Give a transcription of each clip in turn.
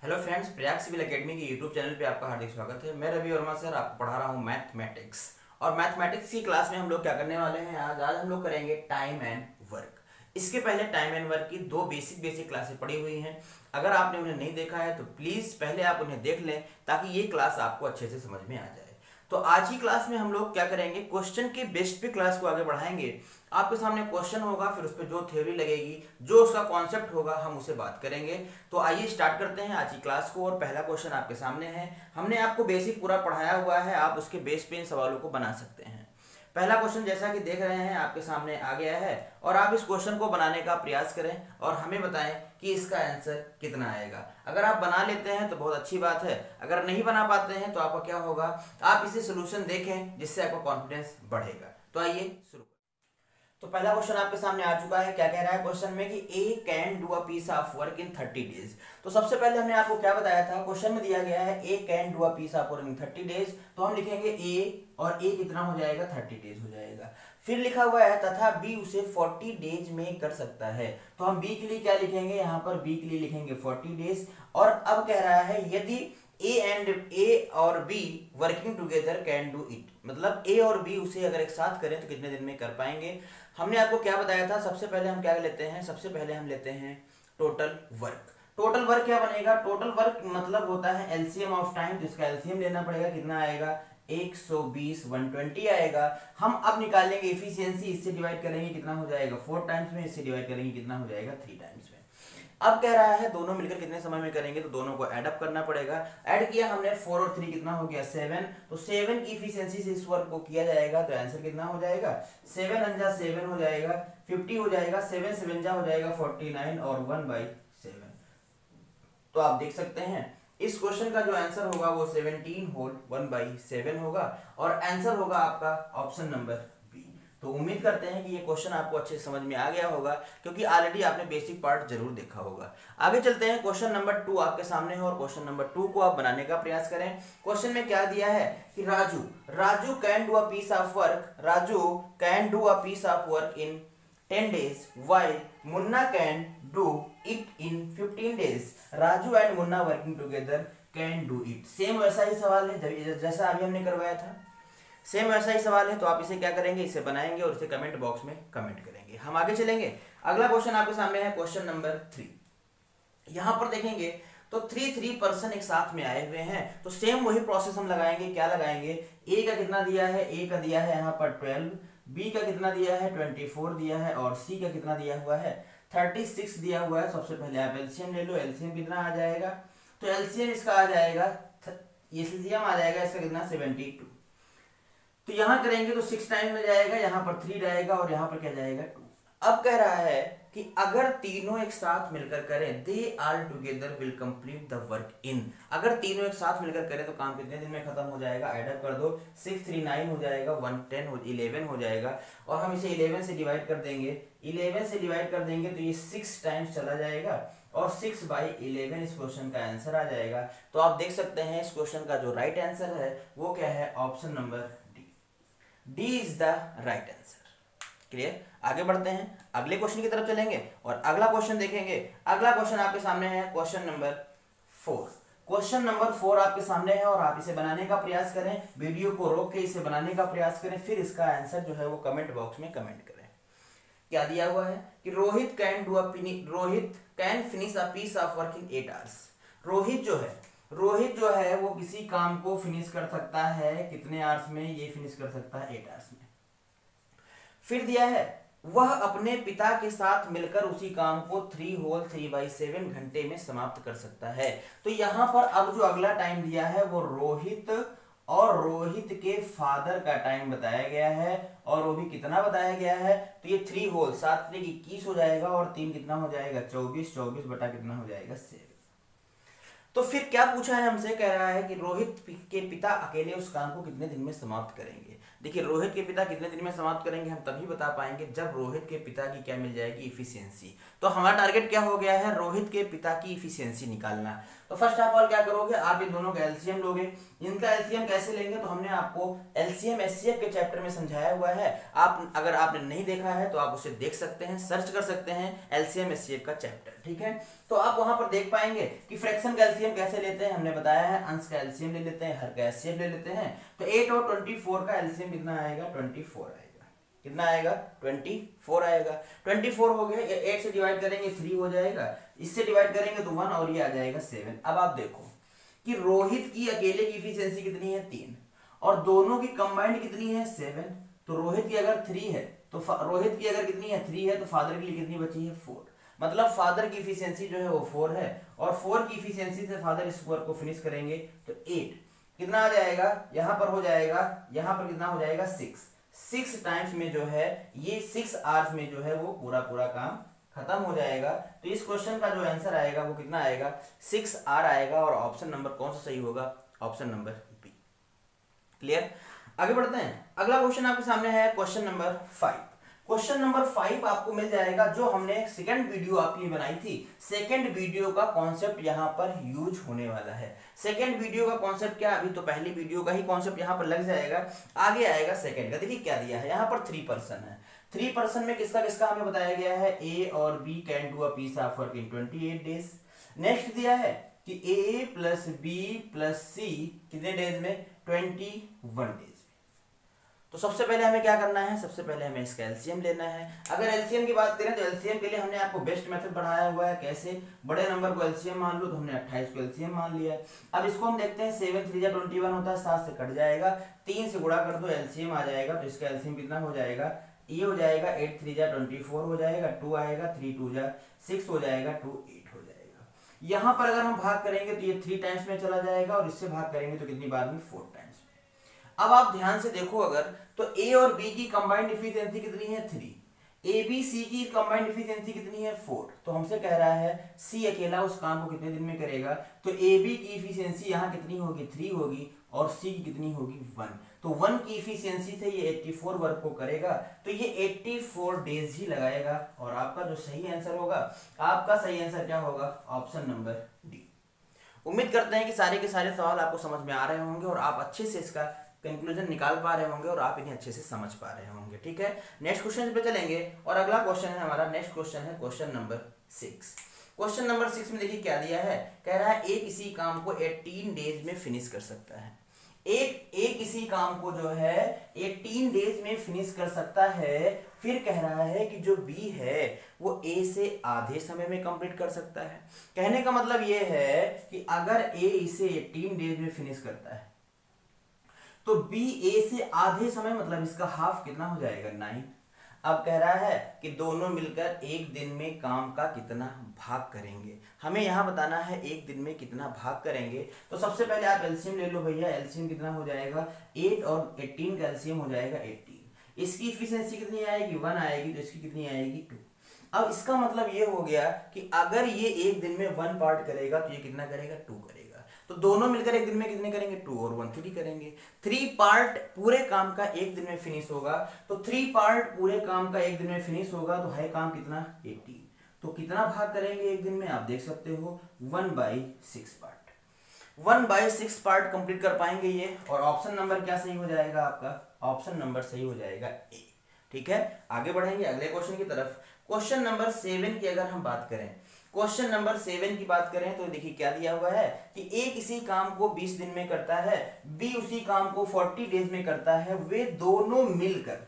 Hello friends, Prayag Civil Academy के YouTube channel पे आपका हार्दिक स्वागत है। मैं रवि वर्मा सर आपको पढ़ा रहा हूँ मैथमेटिक्स। और मैथमेटिक्स की क्लास में हम लोग क्या करने वाले हैं, आज हम लोग करेंगे टाइम एंड वर्क। इसके पहले टाइम एंड वर्क की दो बेसिक क्लासेस पढ़ी हुई हैं। अगर आपने उन्हें नहीं देखा है तो प्लीज़ पहले आप उन्हें देख लें ताकि ये क्लास आपको अच्छे से समझ में आ जाए। तो आज की क्लास में हम लोग क्या करेंगे, क्वेश्चन के बेस्ड पे क्लास को आगे बढ़ाएंगे। आपके सामने क्वेश्चन होगा, फिर उस पर जो थ्योरी लगेगी, जो उसका कॉन्सेप्ट होगा, हम उसे बात करेंगे। तो आइए स्टार्ट करते हैं आज की क्लास को। और पहला क्वेश्चन आपके सामने है। हमने आपको बेसिक पूरा पढ़ाया हुआ है, आप उसके बेस पे इन सवालों को बना सकते हैं। पहला क्वेश्चन जैसा कि देख रहे हैं आपके सामने आ गया है, और आप इस क्वेश्चन को बनाने का प्रयास करें और हमें बताएं कि इसका आंसर कितना आएगा। अगर आप बना लेते हैं तो बहुत अच्छी बात है, अगर नहीं बना पाते हैं तो आपका क्या होगा, आप इसे सोल्यूशन देखें जिससे आपका कॉन्फिडेंस बढ़ेगा। तो आइए शुरू। तो पहला क्वेश्चन आपके सामने आ चुका है। क्या कह रहा है क्वेश्चन में कि A can do a piece of work in 30 days. तो सबसे पहले हमने आपको क्या बताया था, क्वेश्चन में दिया गया है A can do a piece of work in 30 days. तो हम लिखेंगे ए, और ए कितना हो जाएगा, 30 डेज हो जाएगा। फिर लिखा हुआ है तथा बी उसे 40 डेज में कर सकता है। तो हम बी के लिए क्या लिखेंगे, यहाँ पर बी के लिए लिखेंगे 40 डेज। और अब कह रहा है यदि ए और be working together can do it, मतलब ए और बी उसे अगर एक साथ करें तो कितने दिन में कर पाएंगे। हमने आपको क्या बताया था, सबसे पहले हम क्या लेते हैं, सबसे पहले हम लेते हैं टोटल वर्क। टोटल वर्क क्या बनेगा, टोटल वर्क मतलब होता है एलसीएम ऑफ टाइम। तो इसका एलसीएम लेना पड़ेगा, कितना आएगा, 120 120 आएगा। हम अब निकालेंगे इफिशियंसी, इससे डिवाइड करेंगे कितना हो जाएगा, 4 टाइम्स में, इससे डिवाइड करेंगे कितना हो जाएगा, 3 टाइम्स में। अब कह रहा है दोनों मिलकर कितने समय में करेंगे, तो दोनों को ऐड अप करना पड़ेगा। ऐड किया हमने 4 और 3 कितना हो गया, 7। तो 7 की इफिशियंसी से इस वर्क को किया जाएगा तो आंसर कितना हो जाएगा, 7 अंजा 7 हो जाएगा, 50 हो जाएगा, 7 7 जा हो जाएगा 49 और 1/7। तो आप देख सकते हैं इस क्वेश्चन का जो आंसर होगा वो 17 होल 1/7 होगा, और आंसर होगा आपका ऑप्शन नंबर। तो उम्मीद करते हैं कि ये क्वेश्चन आपको अच्छे से समझ में आ गया होगा, क्योंकि ऑलरेडी आपने बेसिक पार्ट जरूर देखा होगा। आगे चलते हैं, क्वेश्चन नंबर 2 आपके सामने है, और क्वेश्चन नंबर 2 को आप बनाने का प्रयास करें। क्वेश्चन में क्या दिया है कि Raju can do a piece of work, Raju can do a piece of work in 10 days while Munna can do it in 15 days। Raju and Munna working together can do it. Same वैसा ही सवाल है जैसा अभी हमने करवाया था, सेम वैसा ही सवाल है। तो आप इसे क्या करेंगे, इसे बनाएंगे और इसे कमेंट बॉक्स में कमेंट करेंगे। हम आगे चलेंगे, अगला क्वेश्चन आपके सामने है क्वेश्चन नंबर 3। यहां पर देखेंगे तो 3 पर्सन एक साथ में आए हुए हैं। तो सेम वही प्रोसेस हम लगाएंगे। क्या लगाएंगे, ए का कितना दिया है, ए का दिया है यहाँ पर 12, बी का कितना दिया है 24 दिया है, और सी का कितना दिया हुआ है 36 दिया हुआ है। सबसे पहले आप एलसीएम ले लो, एलसीएम कितना आ जाएगा, तो एलसीएम इसका आ जाएगा, एलसीएम आ जाएगा इसका कितना 72। तो यहां करेंगे तो 6 टाइम में जाएगा, यहां पर 3 जाएगा, और यहां पर क्या जाएगा 2। अब कह रहा है कि अगर तीनों एक साथ मिलकर करें, they all together will complete the work in. अगर तीनों एक साथ मिलकर करें तो काम कितने दिन में खत्म हो जाएगा, ऐड अप कर दो, 6 3 9 हो जाएगा, 11 हो जाएगा, और हम इसे 11 से डिवाइड कर देंगे। 11 से डिवाइड कर देंगे तो ये 6 टाइम्स चला जाएगा, और 6/11 इस क्वेश्चन का आंसर आ जाएगा। तो आप देख सकते हैं इस क्वेश्चन का जो राइट आंसर है वो क्या है, option number D is the right answer. Clear, आगे बढ़ते हैं, अगले क्वेश्चन की तरफ चलेंगे और अगला क्वेश्चन देखेंगे। अगला क्वेश्चन आपके सामने है क्वेश्चन नंबर 4। क्वेश्चन नंबर 4 आपके सामने है, और आप इसे बनाने का प्रयास करें, वीडियो को रोक के इसे बनाने का प्रयास करें, फिर इसका आंसर जो है वो कमेंट बॉक्स में कमेंट करें। क्या दिया हुआ है कि Rohit can finish a piece of work in 8 hours. Rohit जो है वो किसी काम को फिनिश कर सकता है कितने आवर्स में, ये फिनिश कर सकता है 8 आवर्स में। फिर दिया है वह अपने पिता के साथ मिलकर उसी काम को 3 होल 3/7 घंटे में समाप्त कर सकता है। तो यहां पर अब जो अगला टाइम दिया है वो रोहित और रोहित के फादर का टाइम बताया गया है, और वो भी कितना बताया गया है, तो ये 3 होल 7 3 21 हो जाएगा, और 3 कितना हो जाएगा 24, 24 बटा कितना हो जाएगा 7। तो फिर क्या पूछा है हमसे, कह रहा है कि रोहित के पिता अकेले उस काम को कितने दिन में समाप्त करेंगे। देखिए रोहित के पिता कितने दिन में समाप्त करेंगे, हम तभी बता पाएंगे जब रोहित के पिता की क्या मिल जाएगी, इफिशियंसी। तो हमारा टारगेट क्या हो गया है, रोहित के पिता की इफिशियंसी निकालना। तो फर्स्ट ऑफ ऑल क्या करोगे, आप इन दोनों का एलसीएम लोगे। इनका एलसीएम कैसे लेंगे, तो हमने आपको एलसीएम एचसीएफ के चैप्टर में समझाया हुआ है। आप अगर आपने नहीं देखा है तो आप उसे देख सकते हैं, सर्च कर सकते हैं एलसीएम एचसीएफ का चैप्टर, ठीक है। तो आप वहां पर देख पाएंगे कि फ्रैक्शन का एलसीएम कैसे लेते हैं, हमने बताया है अंश का एलसीएम ले लेते हैं, हर का एचसीएफ ले लेते हैं। तो 8 और 24 का एलसीएम कितना आएगा, 24 आएगा। कितना आएगा, 24 आएगा। 24 हो गया, 8 से डिवाइड करेंगे 3 हो जाएगा, इससे डिवाइड करेंगे तो 1 और ये आ जाएगा 7। अब आप देखो कि रोहित की अकेले की इफिशियंसी कितनी है 3 और दोनों की कंबाइंड कितनी है 7। तो रोहित की अगर 3 है तो रोहित की अगर कितनी है 3 है तो फादर के लिए कितनी बची है 4। मतलब फादर की इफिशियंसी जो है वो 4 है और 4 की इफिशियंसी से फादर इस वर्क को फिनिश करेंगे तो 8 कितना आ जाएगा, यहां पर हो जाएगा, यहां पर कितना हो जाएगा 6 टाइम्स में जो है ये 6 आवर्स में जो है वो पूरा काम खत्म हो जाएगा। तो इस क्वेश्चन का जो आंसर आएगा वो कितना आएगा, 6 आवर आएगा। और ऑप्शन नंबर कौन सा सही होगा, ऑप्शन नंबर बी। क्लियर, आगे बढ़ते हैं। अगला क्वेश्चन आपके सामने है क्वेश्चन नंबर 5। क्वेश्चन नंबर 5 आपको मिल जाएगा जो हमने सेकंड वीडियो आपके लिए बनाई थी। सेकंड वीडियो का कॉन्सेप्ट यहाँ पर यूज होने वाला है। सेकंड वीडियो का कॉन्सेप्ट क्या, अभी तो पहली वीडियो का ही कॉन्सेप्ट यहाँ पर लग जाएगा, आगे आएगा सेकंड का। देखिए क्या दिया है यहाँ पर, 3 पर्सन है। 3 पर्सन में किसका किसका हमें बताया गया है, ए और B can do a piece of work in 28 days. Next दिया है कि A plus B plus C कितने डेज में, 21 डेज। तो सबसे पहले हमें क्या करना है, सबसे पहले हमें इसका एलसीएम लेना है। अगर एलसीएम की बात करें तो एलसीएम के लिए हमने आपको बेस्ट मेथड पढ़ाया हुआ है, कैसे बड़े नंबर को एलसीएम मान लो, तो हमने 28 को एलसीएम मान लिया। अब इसको हम देखते हैं, 7 3 21 होता है, 7 से कट जाएगा, 3 से गुणा कर दो, एलसीएम आ जाएगा। तो इसका एलसीएम कितना हो जाएगा, ये हो जाएगा 8 3 24 हो जाएगा, 2 आएगा, 3 2 6 हो जाएगा, 2 8 हो जाएगा। यहाँ पर अगर हम भाग करेंगे तो ये 3 टाइम्स में चला जाएगा और इससे भाग करेंगे तो कितनी बार में, 4 टाइम्स। अब आप ध्यान से देखो अगर, तो ए और बी की कंबाइंड इफिशियंसी कितनी है 3, ए बी सी की कंबाइंड इफिशियंसी कितनी है 4। तो हमसे कह रहा है सी अकेला उस काम को कितने दिन में करेगा। तो ए बी की इफिशियंसी यहाँ कितनी होगी, 3 होगी और सी की कितनी होगी 1। तो 1 की इफिशियंसी से ये 84 वर्क को करेगा, तो ये 84 डेज ही लगाएगा। और आपका जो सही आंसर होगा, आपका सही आंसर क्या होगा, ऑप्शन नंबर डी। उम्मीद करते हैं कि सारे के सारे सवाल आपको समझ में आ रहे होंगे और आप अच्छे से इसका कंक्लूजन निकाल पा रहे होंगे और आप इन्हें अच्छे से समझ पा रहे होंगे, ठीक है। नेक्स्ट क्वेश्चन पे चलेंगे और अगला क्वेश्चन है हमारा, नेक्स्ट क्वेश्चन है क्वेश्चन नंबर 6। क्वेश्चन नंबर 6 में देखिए क्या दिया है, कह रहा है ए किसी काम को 18 डेज में फिनिश कर सकता है। ए किसी काम को जो है 18 डेज में फिनिश कर सकता है। फिर कह रहा है कि जो बी है वो ए से आधे समय में कंप्लीट कर सकता है। कहने का मतलब ये है कि अगर ए इसे 18 डेज में फिनिश करता है तो बी ए से आधे समय, मतलब इसका हाफ कितना हो जाएगा, 9। अब कह रहा है कि दोनों मिलकर एक दिन में काम का कितना भाग करेंगे। हमें यहाँ बताना है एक दिन में कितना भाग करेंगे। तो सबसे पहले आप एलसीएम ले लो भैया, एलसीएम कितना हो जाएगा, 8 और 18 का एलसीएम हो जाएगा 18। इसकी इफिशियंसी कितनी आएगी, 1 आएगी, तो इसकी कितनी आएगी 2। अब इसका मतलब ये हो गया कि अगर ये एक दिन में 1 पार्ट करेगा तो ये कितना करेगा, 2 करेगा। तो दोनों मिलकर एक दिन में कितने करेंगे, 2 और 1 3 करेंगे। 3 पार्ट पूरे काम का एक दिन में फिनिश होगा। तो 3 पार्ट पूरे काम का एक दिन में फिनिश होगा तो है काम कितना, 18। तो कितना भाग करेंगे एक दिन में, आप देख सकते हो 1/6 पार्ट। 1/6 पार्ट कंप्लीट कर पाएंगे ये। और ऑप्शन नंबर क्या सही हो जाएगा आपका, ऑप्शन नंबर सही हो जाएगा ए, ठीक है। आगे बढ़ेंगे अगले क्वेश्चन की तरफ। क्वेश्चन नंबर 7 की अगर हम बात करें, क्वेश्चन नंबर 7 की बात करें तो देखिए क्या दिया हुआ है कि ए किसी काम को 20 दिन में करता है, बी उसी काम को 40 डेज में करता है। वे दोनों मिलकर,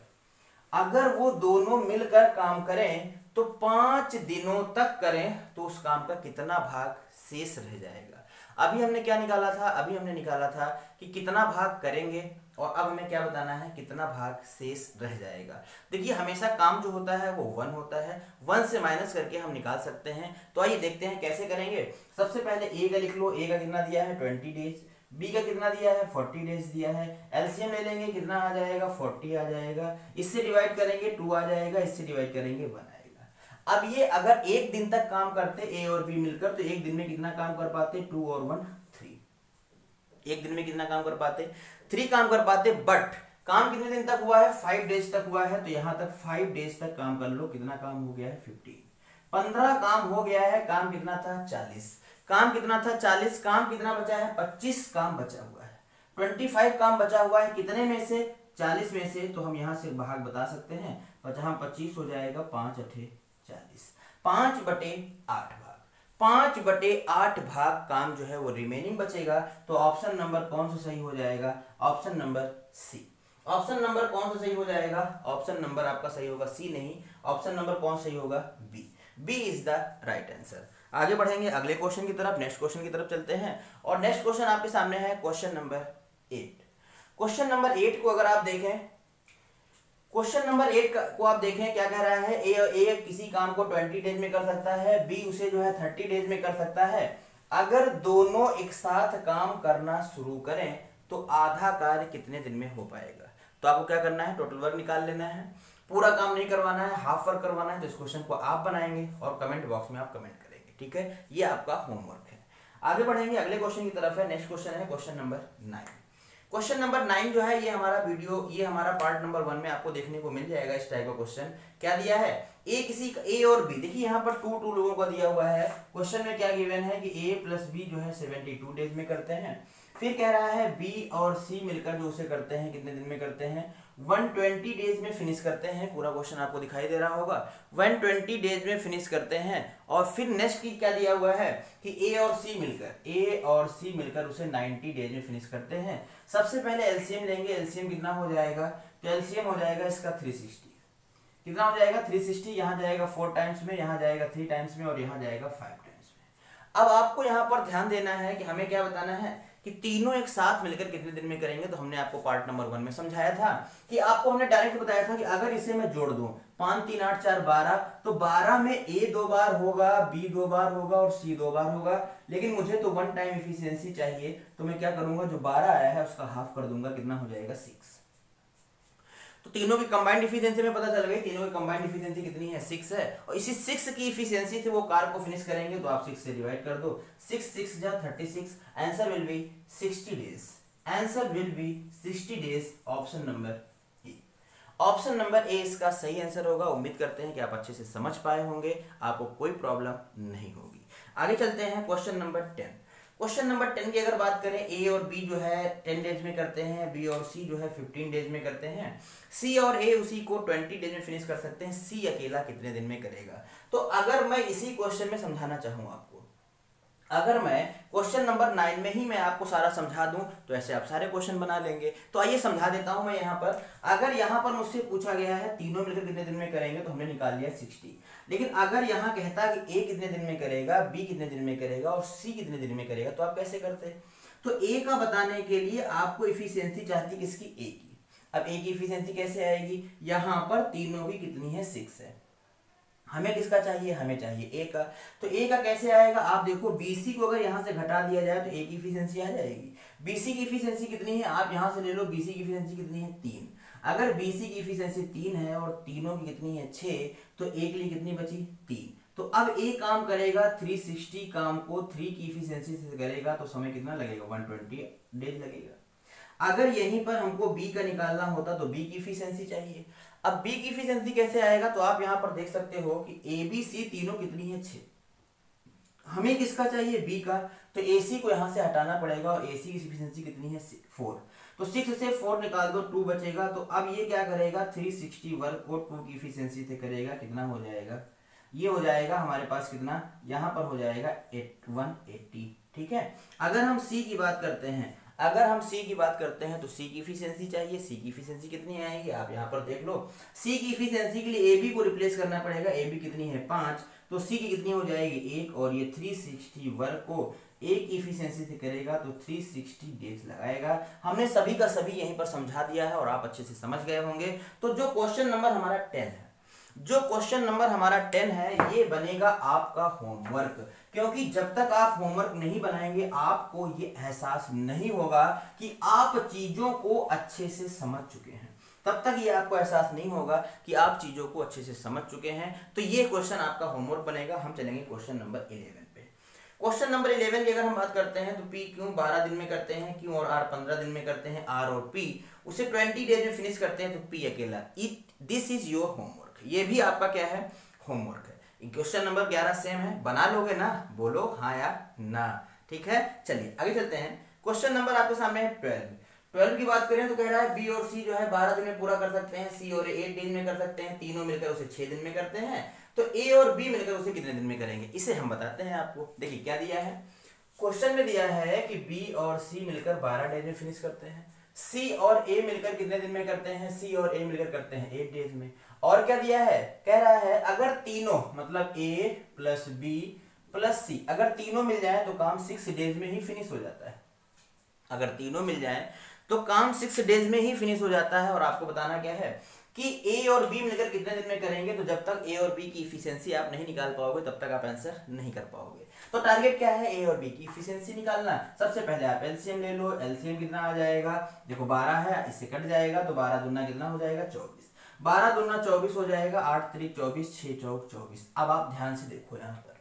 अगर वो दोनों मिलकर काम करें तो 5 दिनों तक करें तो उस काम का कितना भाग शेष रह जाएगा। अभी हमने क्या निकाला था, अभी हमने निकाला था कि कितना भाग करेंगे और अब हमें क्या बताना है, कितना भाग शेष रह जाएगा। देखिए हमेशा काम जो होता है वो 1 होता है, 1 से माइनस करके हम निकाल सकते हैं। तो आइए देखते हैं कैसे करेंगे। सबसे पहले ए का लिख लो, ए का कितना दिया है 20 डेज, बी का कितना दिया है 40 डेज दिया है। एलसीएम ले लेंगे, कितना आ जाएगा 40 आ जाएगा, इससे डिवाइड करेंगे 2 आ जाएगा, इससे डिवाइड करेंगे 1 आएगा। अब ये अगर एक दिन तक काम करते ए और बी मिलकर तो एक दिन में कितना काम कर पाते, 2 और 1 3। एक दिन में कितना काम कर पाते, 3 काम कर पाते। बट काम कितने दिन तक हुआ है, 5 डेज तक हुआ है, तो यहां तक 5 डेज तक काम कर लो। कितना काम हो गया है, 15। 15 काम हो गया है, काम कितना था 40, काम कितना था 40, काम कितना बचा है 25 काम बचा हुआ है, 25 काम बचा हुआ है, कितने में से 40 में से। तो हम यहाँ से भाग बता सकते हैं, 25 हो जाएगा 5 अठे 40, 5/8 भाग, 5/8 भाग काम जो है वो रिमेनिंग बचेगा। तो ऑप्शन नंबर कौन सा सही हो जाएगा, option number C. Option number कौन सा सही हो जाएगा, ऑप्शन नंबर आपका सही होगा सी नहीं, ऑप्शन नंबर कौन सही होगा, B. B is the right answer. आगे बढ़ेंगे अगले क्वेश्चन की तरफ, नेक्स्ट क्वेश्चन की तरफ चलते हैं। और नेक्स्ट क्वेश्चन आपके सामने है क्वेश्चन नंबर 8। क्वेश्चन नंबर 8 को अगर आप देखें, क्वेश्चन नंबर 8 को आप देखें क्या कह रहा है, ए किसी काम को 20 डेज में कर सकता है, बी उसे जो है 30 डेज में कर सकता है। अगर दोनों एक साथ काम करना शुरू करें तो आधा कार्य कितने दिन में हो पाएगा। तो आपको क्या करना है, टोटल वर्क निकाल लेना है, पूरा काम नहीं करवाना है, हाफ वर्क करवाना है। तो इस क्वेश्चन को आप बनाएंगे और कमेंट बॉक्स में आप कमेंट करेंगे, ठीक है, ये आपका होमवर्क है। आगे बढ़ेंगे अगले क्वेश्चन की तरफ है। नेक्स्ट क्वेश्चन है क्वेश्चन नंबर 9। क्वेश्चन नंबर 9 जो है ये हमारा वीडियो, ये हमारा पार्ट नंबर 1 में आपको देखने को मिल जाएगा। इस टाइप का क्वेश्चन क्या दिया है, ए और बी, देखिए यहाँ पर 2 लोगों का दिया हुआ है। क्वेश्चन में क्या गिवन है कि ए प्लस बी जो है 72 डेज में करते हैं। फिर कह रहा है बी और सी मिलकर जो उसे करते हैं कितने दिन में करते हैं, 120 डेज में फिनिश करते हैं। पूरा क्वेश्चन आपको दिखाई दे रहा होगा, 120 डेज में फिनिश करते हैं। और फिर नेक्स्ट की क्या दिया हुआ है कि ए और सी मिलकर उसे 90 डेज में फिनिश करते हैं। सबसे पहले एलसीएम लेंगे, एलसीएम कितना हो जाएगा, तो एलसीएम हो जाएगा इसका 360। कितना हो जाएगा 360, यहाँ जाएगा 4 टाइम्स में, यहाँ जाएगा 3 टाइम्स में और यहाँ जाएगा 5 टाइम्स में। अब आपको यहाँ पर ध्यान देना है कि हमें क्या बताना है कि तीनों एक साथ मिलकर कितने दिन में करेंगे। तो हमने आपको पार्ट नंबर 1 में समझाया था कि आपको हमने डायरेक्ट बताया था कि अगर इसे मैं जोड़ दूं 5 3 8 4 12, तो 12 में ए 2 बार होगा, बी 2 बार होगा और सी 2 बार होगा। लेकिन मुझे तो 1 टाइम इफिशियंसी चाहिए, तो मैं क्या करूंगा, जो 12 आया है उसका हाफ कर दूंगा, कितना हो जाएगा 6। तो तीनों की कंबाइंड इफिशियंसी में पता चल गई, तीनों की कंबाइंड इफिशियंसी कितनी है 6 है। और इसी 6 की इफिशियंसी से वो कार को फिनिश करेंगे, तो आप 6 से डिवाइड कर दो, 6 6 जा 36, answer will B 60 days. Answer will B 60 days, option number A. Option number A इसका सही आंसर होगा। उम्मीद करते हैं कि आप अच्छे से समझ पाए होंगे, आपको कोई प्रॉब्लम नहीं होगी। आगे चलते हैं क्वेश्चन नंबर 10। क्वेश्चन नंबर 10 की अगर बात करें, ए और बी जो है 10 डेज में करते हैं, बी और सी जो है 15 डेज में करते हैं। सी और ए उसी को 20 डेज में फिनिश कर सकते हैं, सी अकेला कितने दिन में करेगा। तो अगर मैं इसी क्वेश्चन में समझाना चाहूँ आपको, अगर मैं क्वेश्चन नंबर 9 में ही मैं आपको सारा समझा दूं, तो ऐसे आप सारे क्वेश्चन बना लेंगे। तो आइए समझा देता हूं मैं यहाँ पर। अगर यहाँ पर मुझसे पूछा गया है तीनों मिलकर कितने दिन में करेंगे, तो हमने निकाल लिया 60। लेकिन अगर यहाँ कहता कि ए कितने दिन में करेगा, बी कितने दिन में करेगा और सी कितने दिन में करेगा, तो आप कैसे करते। तो ए का बताने के लिए आपको इफिशियंसी चाहती किसकी, ए की। अब ए की इफिशियंसी कैसे आएगी, यहाँ पर तीनों की कितनी है 6 है, हमें किसका चाहिए, हमें चाहिए ए का। तो ए का कैसे आएगा, आप देखो बीसी को अगर यहाँ से घटा दिया जाए तो ए की इफिशियंसी आ जाएगी। बीसी की इफिशियंसी कितनी है, आप यहाँ से ले लो, बीसी की इफिशियंसी कितनी है 3। अगर बीसी की इफिशियंसी 3 है और तीनों की कितनी है 6, तो ए के लिए कितनी बची 3। तो अब ए काम करेगा 360 काम को 3 की इफिशियंसी से करेगा, तो समय कितना लगेगा 120 डेज लगेगा। अगर यहीं पर हमको बी का निकालना होता तो बी की इफिशियंसी चाहिए। अब बी की इफिशियंसी कैसे आएगा, तो आप यहां पर देख सकते हो कि ए बी सी तीनों कितनी है 6, हमें किसका चाहिए बी का। तो एसी को यहां से हटाना पड़ेगा और एसी की इफिशियंसी कितनी है 4। तो 6 से 4 निकाल दो, 2 बचेगा। तो अब ये क्या करेगा 360 वर्क को 2 की इफिशियंसी से करेगा, कितना हो जाएगा, ये हो जाएगा हमारे पास कितना, यहां पर हो जाएगा 180। ठीक है। अगर हम सी की बात करते हैं, तो सी की इफिशियंसी चाहिए। सी की इफिशियंसी कितनी आएगी, आप यहाँ पर देख लो। सी की इफिशियंसी के लिए ए बी को रिप्लेस करना पड़ेगा। ए बी कितनी है 5, तो सी की कितनी हो जाएगी 1, और ये 360 वर्क को ए की इफिशियंसी से करेगा तो 360 डेज लगाएगा। हमने सभी का सभी यहीं पर समझा दिया है और आप अच्छे से समझ गए होंगे। तो जो क्वेश्चन नंबर हमारा 10 है, ये बनेगा आपका होमवर्क। क्योंकि जब तक आप होमवर्क नहीं बनाएंगे, आपको ये एहसास नहीं होगा कि आप चीजों को अच्छे से समझ चुके हैं। तब तक ये आपको एहसास नहीं होगा कि आप चीजों को अच्छे से समझ चुके हैं। तो ये क्वेश्चन आपका होमवर्क बनेगा। हम चलेंगे क्वेश्चन नंबर 11 पे। क्वेश्चन नंबर 11 की अगर हम बात करते हैं तो P क्यों 12 दिन में करते हैं, Q और R 15 दिन में करते हैं, R और P उसे 20 डेज में फिनिश करते हैं, तो P अकेला। दिस इज योर होमवर्क, ये भी आपका क्या है, होमवर्क है। क्वेश्चन नंबर 11 सेम है, बना लोगे ना, बोलो हाँ या ना, ठीक है। चलिए आगे चलते हैं। क्वेश्चन नंबर आपके सामने है 12 की बात करें तो कह रहा है B और C जो है 12 दिन में पूरा कर सकते हैं, C और A 8 दिन में कर सकते हैं, तीनों मिलकर उसे 6 दिन में करते हैं, तो A और B मिलकर उसे कितने दिन में करेंगे, इसे हम बताते हैं आपको। देखिए क्या दिया है, क्वेश्चन में दिया है कि B और C मिलकर 12 डेज में फिनिश करते हैं, C और A मिलकर कितने दिन में करते हैं, C और A मिलकर करते हैं 8 डेज में। और क्या दिया है, कह रहा है अगर तीनों मतलब A plus B plus C अगर तीनों मिल जाए तो काम 6 डेज में ही फिनिश हो जाता है। अगर तीनों मिल जाए तो काम 6 डेज में ही फिनिश हो जाता है। और आपको बताना क्या है कि A और B मिलकर कितने दिन में करेंगे, तो जब तक A और B की इफिशिएंसी आप नहीं निकाल पाओगे तब तक आप आंसर नहीं कर पाओगे। तो टारगेट क्या है, A और B की इफिशिएंसी निकालना। सबसे पहले आप एलसीएम ले लो, एलसीएम कितना आ जाएगा, देखो 12 है, इससे कट जाएगा तो 12 दूना कितना हो जाएगा 24, 12 दूना 24 हो जाएगा, 8 3 24, 6 चौक 24। अब आप ध्यान से देखो यहाँ पर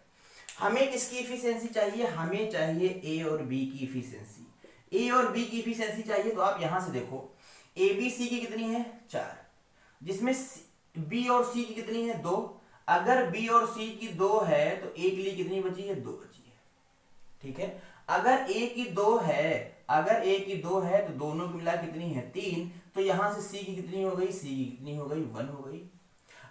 हमें किसकी इफिशिएंसी चाहिए, हमें चाहिए A और B की इफिशिएंसी। A और B की इफिशिएंसी चाहिए तो आप यहां से देखो ABC की कितनी है 4, जिसमें B और C की कितनी है 2। अगर B और C की 2 है तो A के लिए कितनी बची है, 2 बची है, ठीक है। अगर A की 2 है, अगर A की 2 है तो दोनों की मिला कितनी है 3, तो यहां से C की कितनी हो गई, C की कितनी हो गई 1 हो गई।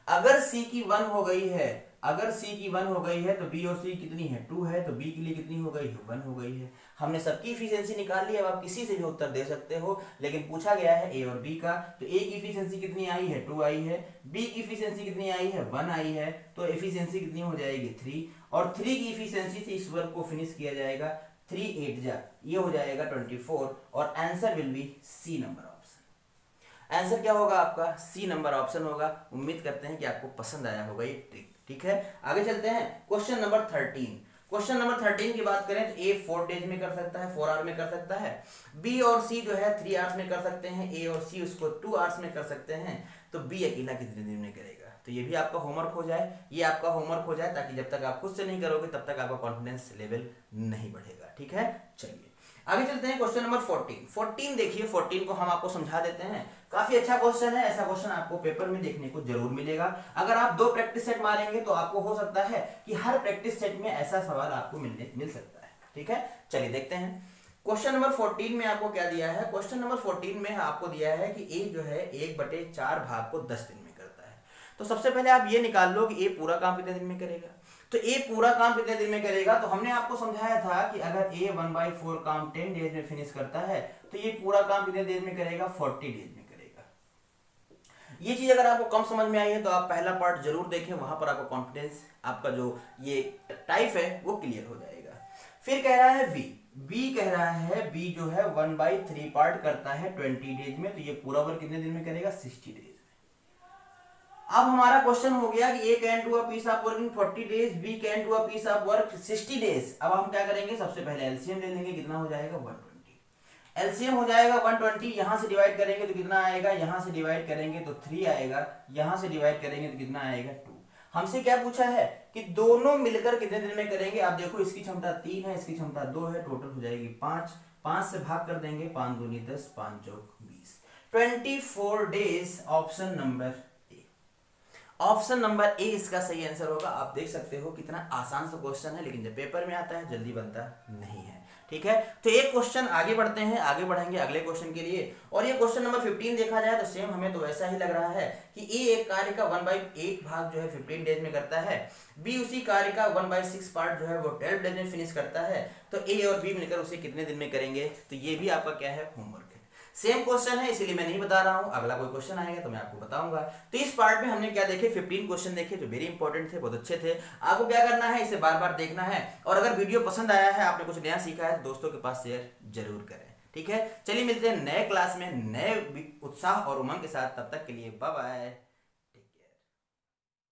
अगर C की 1 हो गई है, अगर C की 1 हो गई है तो B और C कितनी है 2 है, तो B के लिए कितनी हो गई है 1 हो गई है। हमने सबकी इफिशिएंसी निकाल ली। अब आप किसी से भी उत्तर दे सकते हो, लेकिन पूछा गया है A और B का, तो A की इफिशिएंसी कितनी आई है 2 आई है, B की इफिशिएंसी कितनी आई है 1 आई है, तो इफिशिएंसी कितनी हो जाएगी 3, और 3 की इफिशिएंसी से इस वर्क को फिनिश किया जाएगा 3 8 जा, ये हो जाएगा 24, और answer will be C number option. Answer क्या होगा आपका, सी नंबर ऑप्शन होगा। उम्मीद करते हैं कि आपको पसंद आया होगा ये ट्रिक, ठीक है। आगे चलते हैं क्वेश्चन नंबर 13। क्वेश्चन नंबर 13 की बात करें तो A 4 डेज में कर सकता है, 4 आवर में कर सकता है, B और C जो है 3 आवर्स में कर सकते हैं, A और C उसको 2 आवर्स में कर सकते हैं, तो B अकेला कितने दिन में करेगा। तो ये भी आपका होमवर्क हो जाए, ये आपका होमवर्क हो जाए, ताकि जब तक आप खुद से नहीं करोगे तब तक आपका कॉन्फिडेंस लेवल नहीं बढ़ेगा, ठीक है। चलिए आगे चलते हैं क्वेश्चन नंबर 14 देखिए, 14 को हम आपको समझा देते हैं। काफी अच्छा क्वेश्चन है, ऐसा क्वेश्चन आपको पेपर में देखने को जरूर मिलेगा। अगर आप 2 प्रैक्टिस सेट मारेंगे तो आपको हो सकता है कि हर प्रैक्टिस सेट में ऐसा सवाल आपको मिल सकता है, ठीक है। चलिए देखते हैं क्वेश्चन नंबर 14 में आपको क्या दिया है। क्वेश्चन नंबर 14 में आपको दिया है कि A जो है 1/4 भाग को 10 दिन में करता है। तो सबसे पहले आप ये निकाल लो कि A पूरा काम कितने दिन में करेगा। तो A पूरा काम कितने दिन में करेगा, तो हमने आपको समझाया था कि अगर A 1/4 काम 10 डेज में फिनिश करता है तो ये पूरा काम कितने डेज में करेगा, 40 डेज में करेगा। ये चीज अगर आपको कम समझ में आई है तो आप पहला पार्ट जरूर देखें, वहां पर आपका कॉन्फिडेंस, आपका जो ये टाइप है वो क्लियर हो जाएगा। फिर कह रहा है B कह रहा है B जो है 1/3 पार्ट करता है 20 डेज में, तो ये पूरा वर्क कितने दिन में करेगा, 60 डेज। अब हमारा क्वेश्चन हो गया कि A can do a piece of work in 40 days, B can do a piece of work 60 days. अब हम क्या करेंगे, सबसे पहले एलसीएम ले लेंगे, कितना हो जाएगा 120। एलसीएम हो जाएगा 120, यहां से डिवाइड करेंगे तो कितना आएगा, यहां से डिवाइड करेंगे तो 3 आएगा, यहां से डिवाइड करेंगे तो कितना आएगा 2। हमसे क्या पूछा है कि दोनों मिलकर कितने दिन में करेंगे। आप देखो इसकी क्षमता 3 है, इसकी क्षमता 2 है, टोटल हो जाएगी 5, 5 से भाग कर देंगे, 5 दूनी 10, 5 चौक 20, 24 days. Option number option number A इसका सही आंसर होगा। आप देख सकते हो कितना आसान सा क्वेश्चन है, लेकिन जब पेपर में आता है जल्दी बनता नहीं है, ठीक है। तो एक क्वेश्चन आगे बढ़ते हैं, आगे बढ़ेंगे अगले क्वेश्चन के लिए। और ये क्वेश्चन नंबर 15 देखा जाए तो सेम हमें तो वैसा ही लग रहा है कि ए एक कार्य का 1/8 भाग जो है 15 डेज में करता है, बी उसी कार्य का 1/6 पार्ट जो है वो 12 डेज में फिनिश करता है, तो ए और बी मिलकर उसे कितने दिन में करेंगे। तो ये भी आपका क्या है, होमवर्क है। सेम क्वेश्चन है इसीलिए मैं नहीं बता रहा हूं, अगला कोई क्वेश्चन आएगा तो मैं आपको बताऊंगा। तो इस पार्ट में हमने क्या देखे, 15 क्वेश्चन देखे जो वेरी इंपॉर्टेंट थे, बहुत अच्छे थे। आपको क्या करना है, इसे बार बार देखना है, और अगर वीडियो पसंद आया है, आपने कुछ नया सीखा है तो दोस्तों के पास शेयर जरूर करें, ठीक है। चलिए मिलते हैं नए क्लास में नए उत्साह और उमंग के साथ, तब तक के लिए बाय बाय।